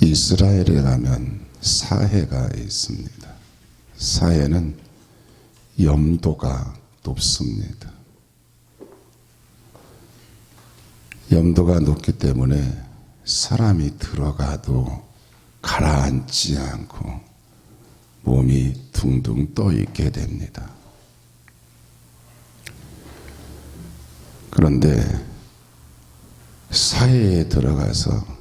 이스라엘에 가면 사해가 있습니다. 사해는 염도가 높습니다. 염도가 높기 때문에 사람이 들어가도 가라앉지 않고 몸이 둥둥 떠 있게 됩니다. 그런데 사해에 들어가서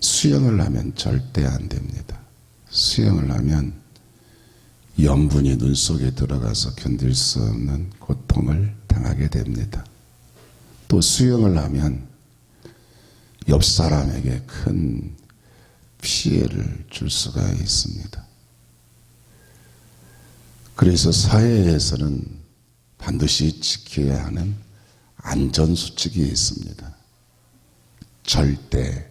수영을 하면 절대 안 됩니다. 수영을 하면 염분이 눈 속에 들어가서 견딜 수 없는 고통을 당하게 됩니다. 또 수영을 하면 옆 사람에게 큰 피해를 줄 수가 있습니다. 그래서 사회에서는 반드시 지켜야 하는 안전수칙이 있습니다. 절대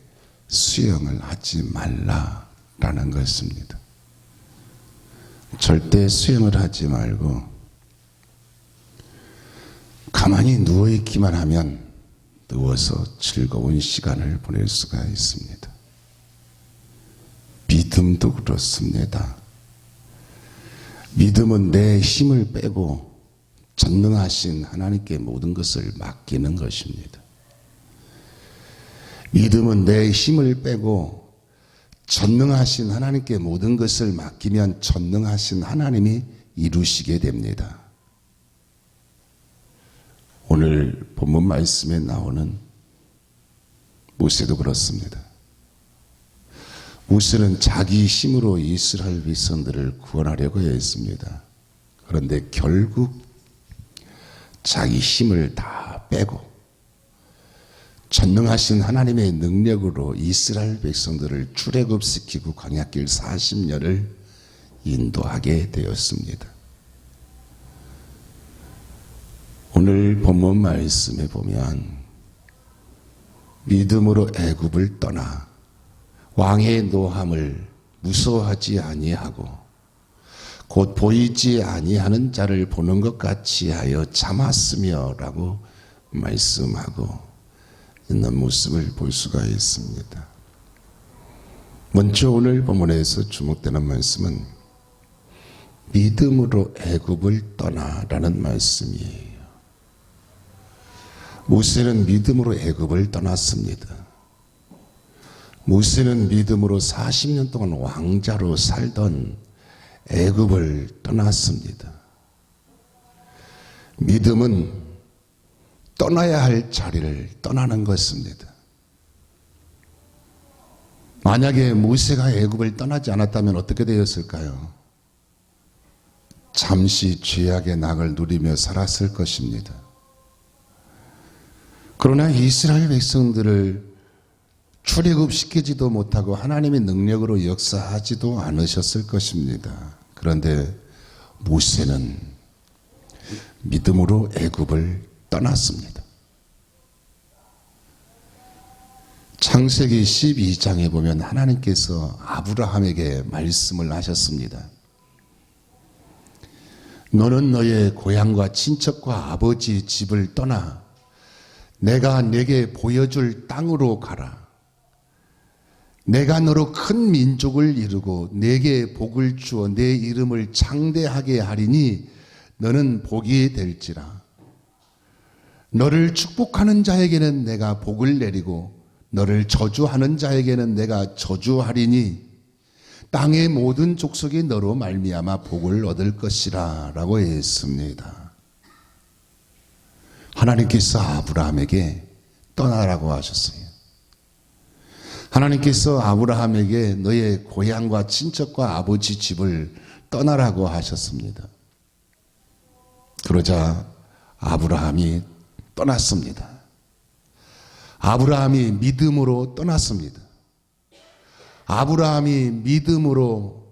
수영을 하지 말라라는 것입니다. 절대 수영을 하지 말고 가만히 누워있기만 하면 누워서 즐거운 시간을 보낼 수가 있습니다. 믿음도 그렇습니다. 믿음은 내 힘을 빼고 전능하신 하나님께 모든 것을 맡기는 것입니다. 믿음은 내 힘을 빼고 전능하신 하나님께 모든 것을 맡기면 전능하신 하나님이 이루시게 됩니다. 오늘 본문 말씀에 나오는 모세도 그렇습니다. 모세는 자기 힘으로 이스라엘 백성들을 구원하려고 했습니다. 그런데 결국 자기 힘을 다 빼고 전능하신 하나님의 능력으로 이스라엘 백성들을 출애굽시키고 광야길 40년을 인도하게 되었습니다. 오늘 본문 말씀에 보면 믿음으로 애굽을 떠나 왕의 노함을 무서워하지 아니하고 곧 보이지 아니하는 자를 보는 것 같이 하여 참았으며 라고 말씀하고 있는 모습을 볼 수가 있습니다. 먼저 오늘 본문에서 주목되는 말씀은 믿음으로 애굽을 떠나라는 말씀이에요. 모세는 믿음으로 애굽을 떠났습니다. 모세는 믿음으로 40년 동안 왕자로 살던 애굽을 떠났습니다. 믿음은 떠나야 할 자리를 떠나는 것입니다. 만약에 모세가 애굽을 떠나지 않았다면 어떻게 되었을까요? 잠시 죄악의 낙을 누리며 살았을 것입니다. 그러나 이스라엘 백성들을 출애굽시키지도 못하고 하나님의 능력으로 역사하지도 않으셨을 것입니다. 그런데 모세는 믿음으로 애굽을 떠났습니다. 창세기 12장에 보면 하나님께서 아브라함에게 말씀을 하셨습니다. 너는 너의 고향과 친척과 아버지 집을 떠나 내가 네게 보여줄 땅으로 가라. 내가 너로 큰 민족을 이루고 네게 복을 주어 내 이름을 창대하게 하리니 너는 복이 될지라. 너를 축복하는 자에게는 내가 복을 내리고 너를 저주하는 자에게는 내가 저주하리니 땅의 모든 족속이 너로 말미암아 복을 얻을 것이라 라고 했습니다. 하나님께서 아브라함에게 떠나라고 하셨어요. 하나님께서 아브라함에게 너의 고향과 친척과 아버지 집을 떠나라고 하셨습니다. 그러자 아브라함이 떠났습니다. 아브라함이 믿음으로 떠났습니다. 아브라함이 믿음으로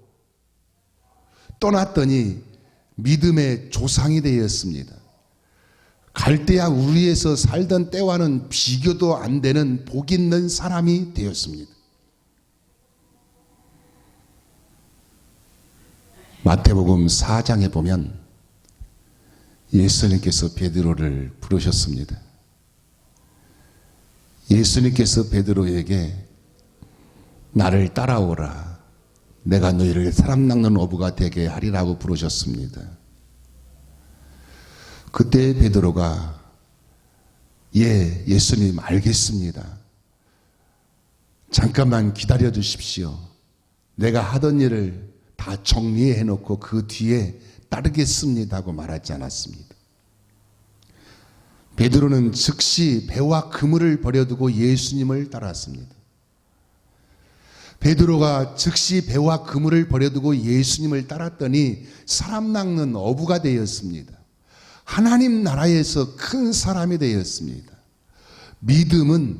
떠났더니 믿음의 조상이 되었습니다. 갈대아 우리에서 살던 때와는 비교도 안 되는 복 있는 사람이 되었습니다. 마태복음 4장에 보면 예수님께서 베드로를 부르셨습니다. 예수님께서 베드로에게 나를 따라오라. 내가 너희를 사람 낚는 어부가 되게 하리라고 부르셨습니다. 그때 베드로가 예수님 알겠습니다. 잠깐만 기다려 주십시오. 내가 하던 일을 다 정리해 놓고 그 뒤에 따르겠습니다 하고 말하지 않았습니다. 베드로는 즉시 배와 그물을 버려두고 예수님을 따랐습니다. 베드로가 즉시 배와 그물을 버려두고 예수님을 따랐더니 사람 낚는 어부가 되었습니다. 하나님 나라에서 큰 사람이 되었습니다. 믿음은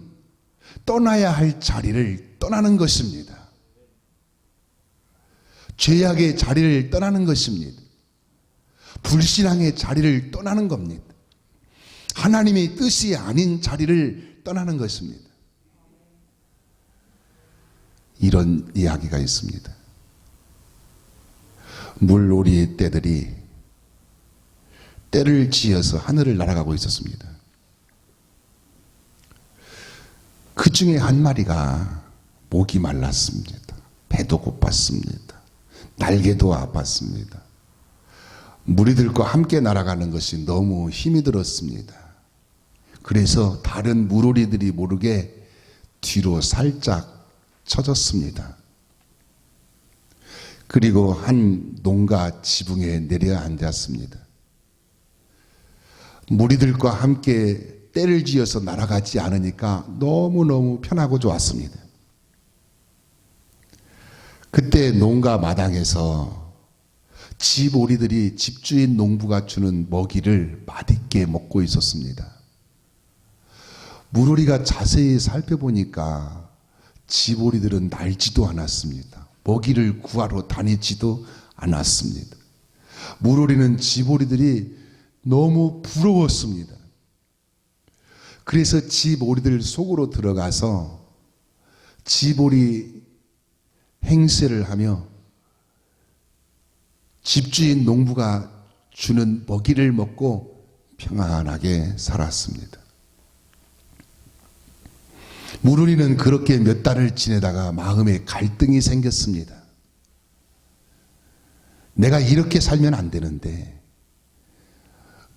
떠나야 할 자리를 떠나는 것입니다. 죄악의 자리를 떠나는 것입니다. 불신앙의 자리를 떠나는 겁니다. 하나님의 뜻이 아닌 자리를 떠나는 것입니다. 이런 이야기가 있습니다. 물놀이 떼들이 떼를 지어서 하늘을 날아가고 있었습니다. 그 중에 한 마리가 목이 말랐습니다. 배도 고팠습니다. 날개도 아팠습니다. 무리들과 함께 날아가는 것이 너무 힘이 들었습니다. 그래서 다른 물오리들이 모르게 뒤로 살짝 처졌습니다. 그리고 한 농가 지붕에 내려앉았습니다. 무리들과 함께 떼를 지어서 날아가지 않으니까 너무너무 편하고 좋았습니다. 그때 농가 마당에서 집오리들이 집주인 농부가 주는 먹이를 맛있게 먹고 있었습니다. 물오리가 자세히 살펴보니까 집오리들은 날지도 않았습니다. 먹이를 구하러 다니지도 않았습니다. 물오리는 집오리들이 너무 부러웠습니다. 그래서 집오리들 속으로 들어가서 집오리 행세를 하며 집주인 농부가 주는 먹이를 먹고 평안하게 살았습니다. 물오리는 그렇게 몇 달을 지내다가 마음에 갈등이 생겼습니다. 내가 이렇게 살면 안 되는데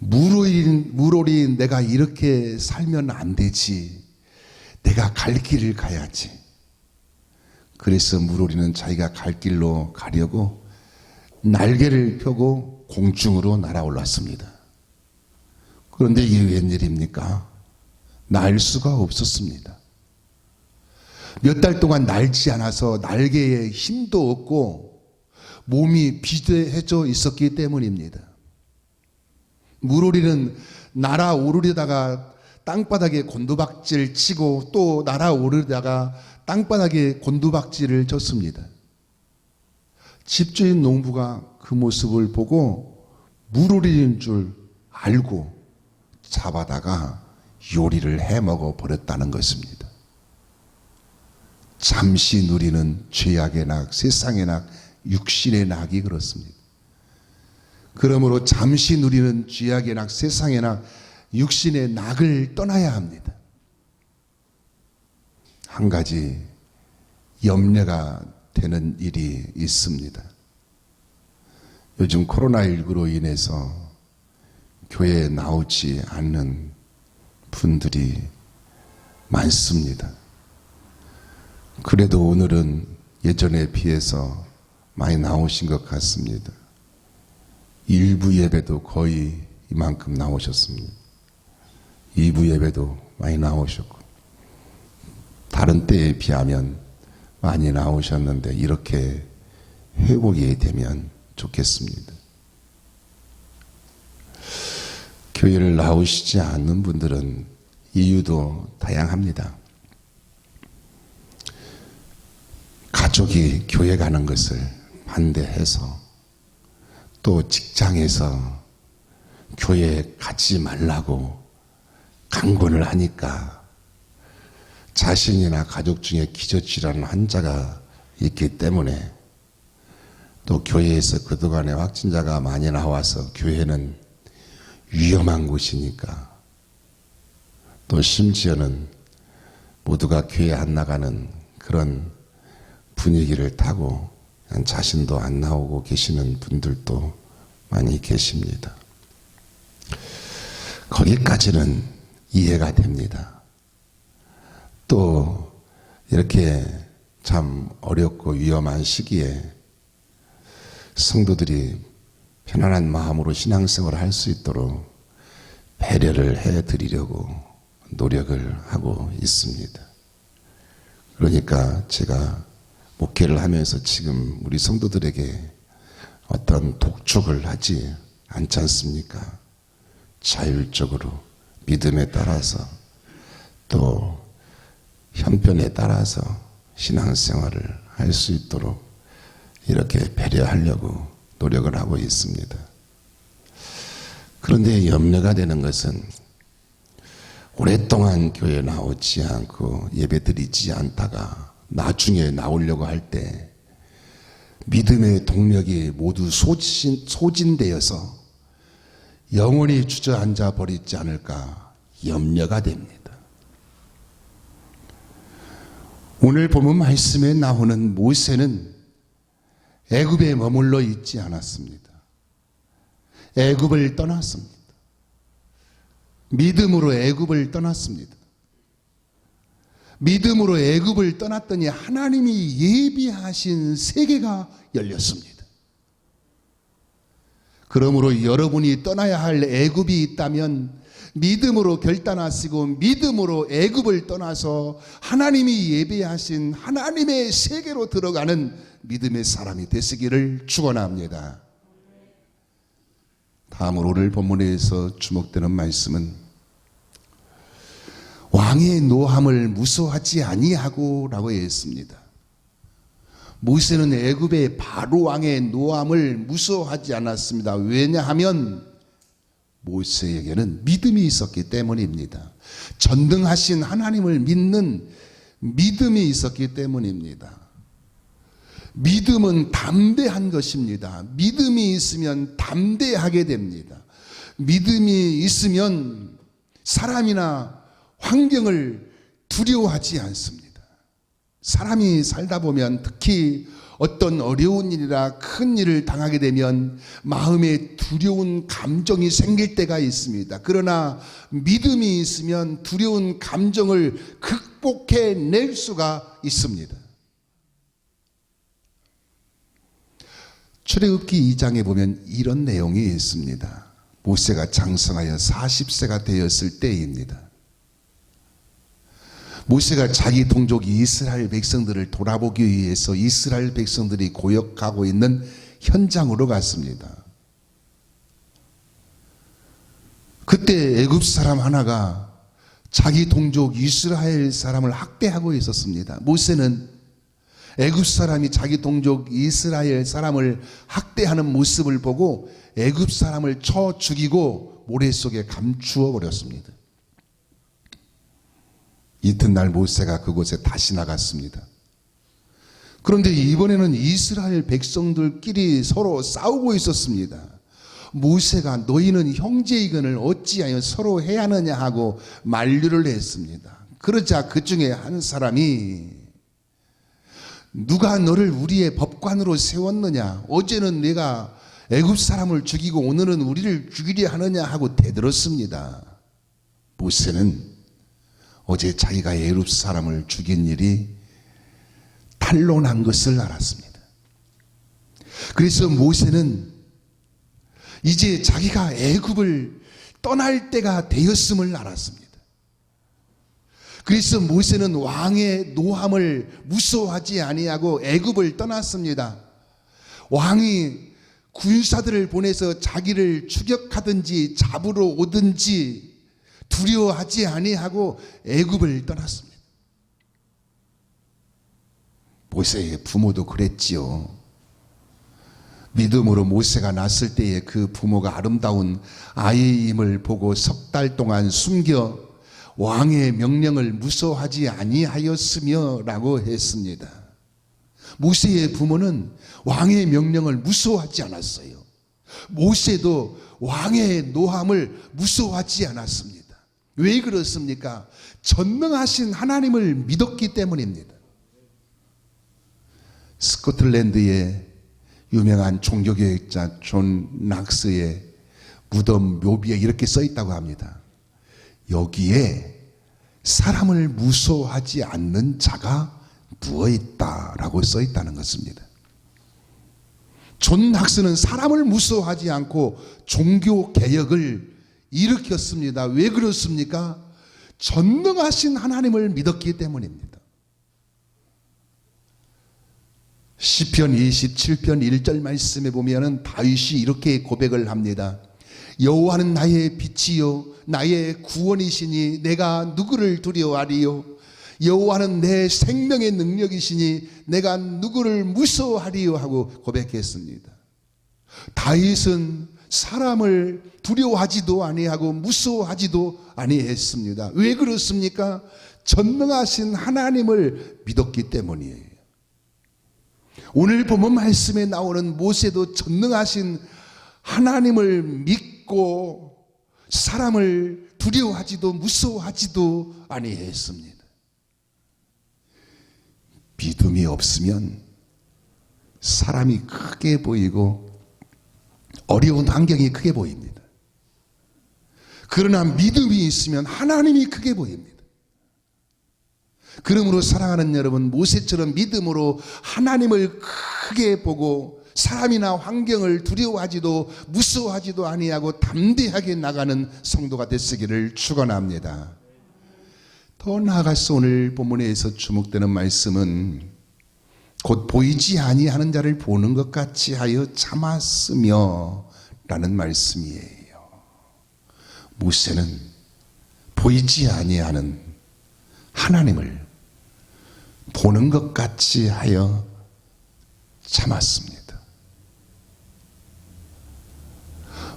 물오리 내가 이렇게 살면 안 되지. 내가 갈 길을 가야지. 그래서 물오리는 자기가 갈 길로 가려고 날개를 펴고 공중으로 날아올랐습니다. 그런데 이게 웬일입니까? 날 수가 없었습니다. 몇 달 동안 날지 않아서 날개에 힘도 없고 몸이 비대해져 있었기 때문입니다. 물오리는 날아오르려다가 땅바닥에 곤두박질 치고 또 날아오르다가 땅바닥에 곤두박질을 쳤습니다. 집주인 농부가 그 모습을 보고 물오리인 줄 알고 잡아다가 요리를 해먹어 버렸다는 것입니다. 잠시 누리는 죄악의 낙, 세상의 낙, 육신의 낙이 그렇습니다. 그러므로 잠시 누리는 죄악의 낙, 세상의 낙, 육신의 낙을 떠나야 합니다. 한 가지 염려가 되는 일이 있습니다. 요즘 코로나19로 인해서 교회에 나오지 않는 분들이 많습니다. 그래도 오늘은 예전에 비해서 많이 나오신 것 같습니다. 일부 예배도 거의 이만큼 나오셨습니다. 2부 예배도 많이 나오셨고 다른 때에 비하면 많이 나오셨는데 이렇게 회복이 되면 좋겠습니다. 교회를 나오시지 않는 분들은 이유도 다양합니다. 가족이 교회 가는 것을 반대해서 또 직장에서 교회에 가지 말라고 강권을 하니까 자신이나 가족 중에 기저질환 환자가 있기 때문에 또 교회에서 그동안에 확진자가 많이 나와서 교회는 위험한 곳이니까 또 심지어는 모두가 교회 안 나가는 그런 분위기를 타고 그냥 자신도 안 나오고 계시는 분들도 많이 계십니다. 거기까지는 이해가 됩니다. 또 이렇게 참 어렵고 위험한 시기에 성도들이 편안한 마음으로 신앙생활을 할 수 있도록 배려를 해드리려고 노력을 하고 있습니다. 그러니까 제가 목회를 하면서 지금 우리 성도들에게 어떤 독촉을 하지 않지 않습니까? 자율적으로 믿음에 따라서 또 형편에 따라서 신앙생활을 할 수 있도록 이렇게 배려하려고 노력을 하고 있습니다. 그런데 염려가 되는 것은 오랫동안 교회에 나오지 않고 예배드리지 않다가 나중에 나오려고 할 때 믿음의 동력이 모두 소진되어서 영원히 주저앉아 버리지 않을까 염려가 됩니다. 오늘 본문 말씀에 나오는 모세는 애굽에 머물러 있지 않았습니다. 애굽을 떠났습니다. 믿음으로 애굽을 떠났습니다. 믿음으로 애굽을 떠났더니 하나님이 예비하신 세계가 열렸습니다. 그러므로 여러분이 떠나야 할 애굽이 있다면 믿음으로 결단하시고 믿음으로 애굽을 떠나서 하나님이 예비하신 하나님의 세계로 들어가는 믿음의 사람이 되시기를 축원합니다. 다음으로 오늘 본문에서 주목되는 말씀은 왕의 노함을 무서워하지 아니하고 라고 했습니다. 모세는 애굽의 바로 왕의 노함을 무서워하지 않았습니다. 왜냐하면 모세에게는 믿음이 있었기 때문입니다. 전능하신 하나님을 믿는 믿음이 있었기 때문입니다. 믿음은 담대한 것입니다. 믿음이 있으면 담대하게 됩니다. 믿음이 있으면 사람이나 환경을 두려워하지 않습니다. 사람이 살다 보면 특히 어떤 어려운 일이나 큰 일을 당하게 되면 마음에 두려운 감정이 생길 때가 있습니다. 그러나 믿음이 있으면 두려운 감정을 극복해낼 수가 있습니다. 출애굽기 2장에 보면 이런 내용이 있습니다. 모세가 장성하여 40세가 되었을 때입니다. 모세가 자기 동족 이스라엘 백성들을 돌아보기 위해서 이스라엘 백성들이 고역하고 있는 현장으로 갔습니다. 그때 애굽 사람 하나가 자기 동족 이스라엘 사람을 학대하고 있었습니다. 모세는 애굽 사람이 자기 동족 이스라엘 사람을 학대하는 모습을 보고 애굽 사람을 쳐 죽이고 모래 속에 감추어 버렸습니다. 이튿날 모세가 그곳에 다시 나갔습니다. 그런데 이번에는 이스라엘 백성들끼리 서로 싸우고 있었습니다. 모세가 너희는 형제이건을 어찌하여 서로 해하느냐 하고 만류를 했습니다. 그러자 그 중에 한 사람이 누가 너를 우리의 법관으로 세웠느냐? 어제는 내가 애굽 사람을 죽이고 오늘은 우리를 죽이려 하느냐 하고 대들었습니다. 모세는 어제 자기가 애굽 사람을 죽인 일이 탄로난 것을 알았습니다. 그래서 모세는 이제 자기가 애굽을 떠날 때가 되었음을 알았습니다. 그래서 모세는 왕의 노함을 무서워하지 아니하고 애굽을 떠났습니다. 왕이 군사들을 보내서 자기를 추격하든지 잡으러 오든지 두려워하지 아니하고 애굽을 떠났습니다. 모세의 부모도 그랬지요. 믿음으로 모세가 낳았을 때에 그 부모가 아름다운 아이임을 보고 석 달 동안 숨겨 왕의 명령을 무서워하지 아니하였으며 라고 했습니다. 모세의 부모는 왕의 명령을 무서워하지 않았어요. 모세도 왕의 노함을 무서워하지 않았습니다. 왜 그렇습니까? 전능하신 하나님을 믿었기 때문입니다. 스코틀랜드의 유명한 종교개혁자 존 낙스의 무덤 묘비에 이렇게 써 있다고 합니다. 여기에 사람을 무서워하지 않는 자가 누워있다라고 써 있다는 것입니다. 존 낙스는 사람을 무서워하지 않고 종교개혁을 일으켰습니다. 왜 그렇습니까? 전능하신 하나님을 믿었기 때문입니다. 시편 27편 1절 말씀에 보면 다윗이 이렇게 고백을 합니다. 여호와는 나의 빛이요 나의 구원이시니 내가 누구를 두려워하리요. 여호와는 내 생명의 능력이시니 내가 누구를 무서워하리요 하고 고백했습니다. 다윗은 사람을 두려워하지도 아니하고 무서워하지도 아니했습니다. 왜 그렇습니까? 전능하신 하나님을 믿었기 때문이에요. 오늘 본문 말씀에 나오는 모세도 전능하신 하나님을 믿고 사람을 두려워하지도 무서워하지도 아니했습니다. 믿음이 없으면 사람이 크게 보이고 어려운 환경이 크게 보입니다. 그러나 믿음이 있으면 하나님이 크게 보입니다. 그러므로 사랑하는 여러분, 모세처럼 믿음으로 하나님을 크게 보고 사람이나 환경을 두려워하지도 무서워하지도 아니하고 담대하게 나가는 성도가 되시기를 축원합니다. 더 나아가서 오늘 본문에서 주목되는 말씀은 곧 보이지 아니하는 자를 보는 것 같이 하여 참았으며 라는 말씀이에요. 모세는 보이지 아니하는 하나님을 보는 것 같이 하여 참았습니다.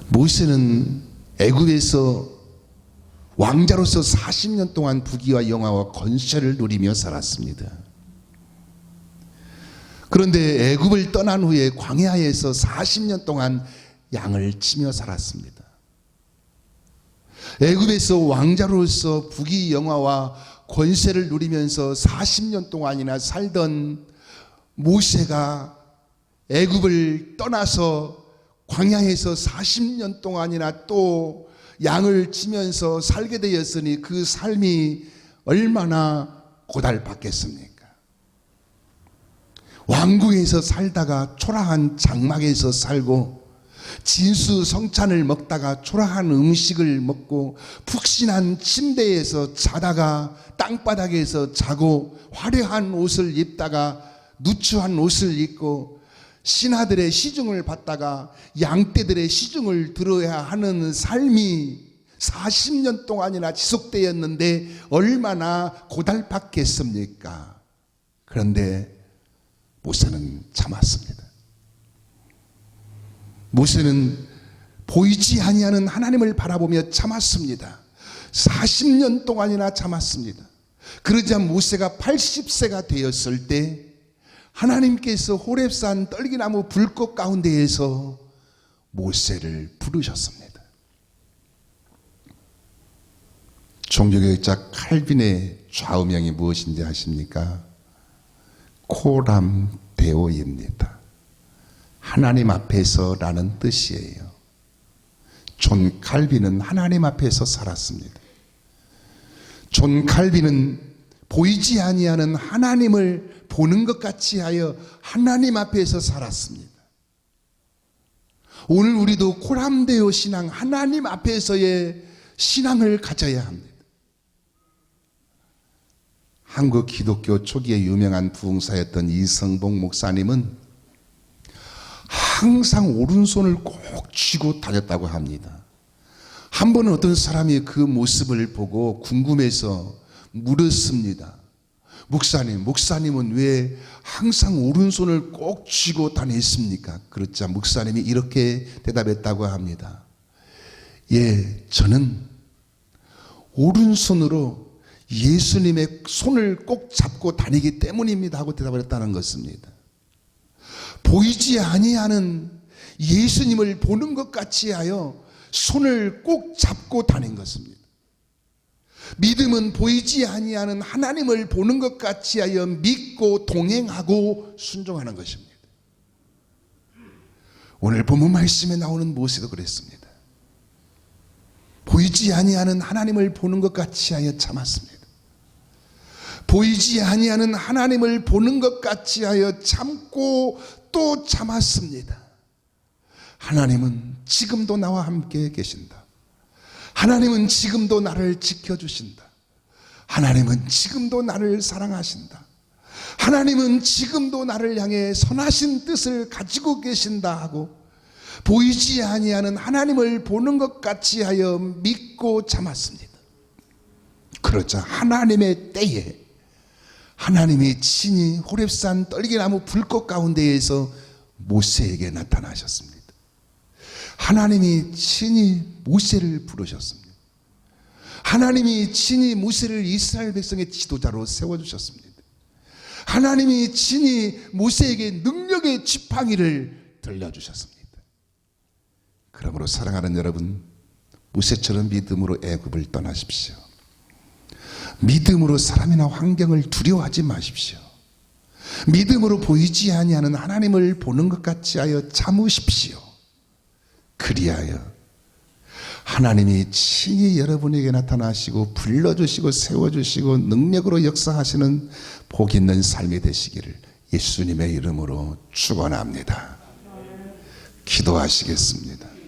모세는 애굽에서 왕자로서 40년 동안 부귀와 영화와 권세를 누리며 살았습니다. 그런데 애굽을 떠난 후에 광야에서 40년 동안 양을 치며 살았습니다. 애굽에서 왕자로서 부귀 영화와 권세를 누리면서 40년 동안이나 살던 모세가 애굽을 떠나서 광야에서 40년 동안이나 또 양을 치면서 살게 되었으니 그 삶이 얼마나 고달팠겠습니까? 왕궁에서 살다가 초라한 장막에서 살고 진수성찬을 먹다가 초라한 음식을 먹고 푹신한 침대에서 자다가 땅바닥에서 자고 화려한 옷을 입다가 누추한 옷을 입고 신하들의 시중을 받다가 양떼들의 시중을 들어야 하는 삶이 40년 동안이나 지속되었는데 얼마나 고달팠겠습니까? 그런데 모세는 참았습니다. 모세는 보이지 아니하는 하나님을 바라보며 참았습니다. 40년 동안이나 참았습니다. 그러자 모세가 80세가 되었을 때 하나님께서 호렙산 떨기나무 불꽃 가운데에서 모세를 부르셨습니다. 종교개혁자 칼빈의 좌우명이 무엇인지 아십니까? 코람데오입니다. 하나님 앞에서라는 뜻이에요. 존 칼빈은 하나님 앞에서 살았습니다. 존 칼빈은 보이지 아니하는 하나님을 보는 것 같이 하여 하나님 앞에서 살았습니다. 오늘 우리도 코람데오 신앙, 하나님 앞에서의 신앙을 가져야 합니다. 한국 기독교 초기에 유명한 부흥사였던 이성복 목사님은 항상 오른손을 꼭 쥐고 다녔다고 합니다. 한 번은 어떤 사람이 그 모습을 보고 궁금해서 물었습니다. 목사님은 왜 항상 오른손을 꼭 쥐고 다녔습니까? 그렇자 목사님이 이렇게 대답했다고 합니다. 예, 저는 오른손으로 예수님의 손을 꼭 잡고 다니기 때문입니다 하고 대답을 했다는 것입니다. 보이지 아니하는 예수님을 보는 것 같이 하여 손을 꼭 잡고 다닌 것입니다. 믿음은 보이지 아니하는 하나님을 보는 것 같이 하여 믿고 동행하고 순종하는 것입니다. 오늘 본문 말씀에 나오는 모세도 그랬습니다. 보이지 아니하는 하나님을 보는 것 같이 하여 참았습니다. 보이지 아니하는 하나님을 보는 것 같이 하여 참고 또 참았습니다. 하나님은 지금도 나와 함께 계신다. 하나님은 지금도 나를 지켜주신다. 하나님은 지금도 나를 사랑하신다. 하나님은 지금도 나를 향해 선하신 뜻을 가지고 계신다 하고 보이지 아니하는 하나님을 보는 것 같이 하여 믿고 참았습니다. 그러자 하나님의 때에 하나님이 친히 호렙산 떨기나무 불꽃 가운데에서 모세에게 나타나셨습니다. 하나님이 친히 모세를 부르셨습니다. 하나님이 친히 모세를 이스라엘 백성의 지도자로 세워주셨습니다. 하나님이 친히 모세에게 능력의 지팡이를 들려주셨습니다. 그러므로 사랑하는 여러분, 모세처럼 믿음으로 애굽을 떠나십시오. 믿음으로 사람이나 환경을 두려워하지 마십시오. 믿음으로 보이지 아니하는 하나님을 보는 것 같이 하여 참으십시오. 그리하여 하나님이 친히 여러분에게 나타나시고 불러주시고 세워주시고 능력으로 역사하시는 복 있는 삶이 되시기를 예수님의 이름으로 축원합니다. 기도하시겠습니다.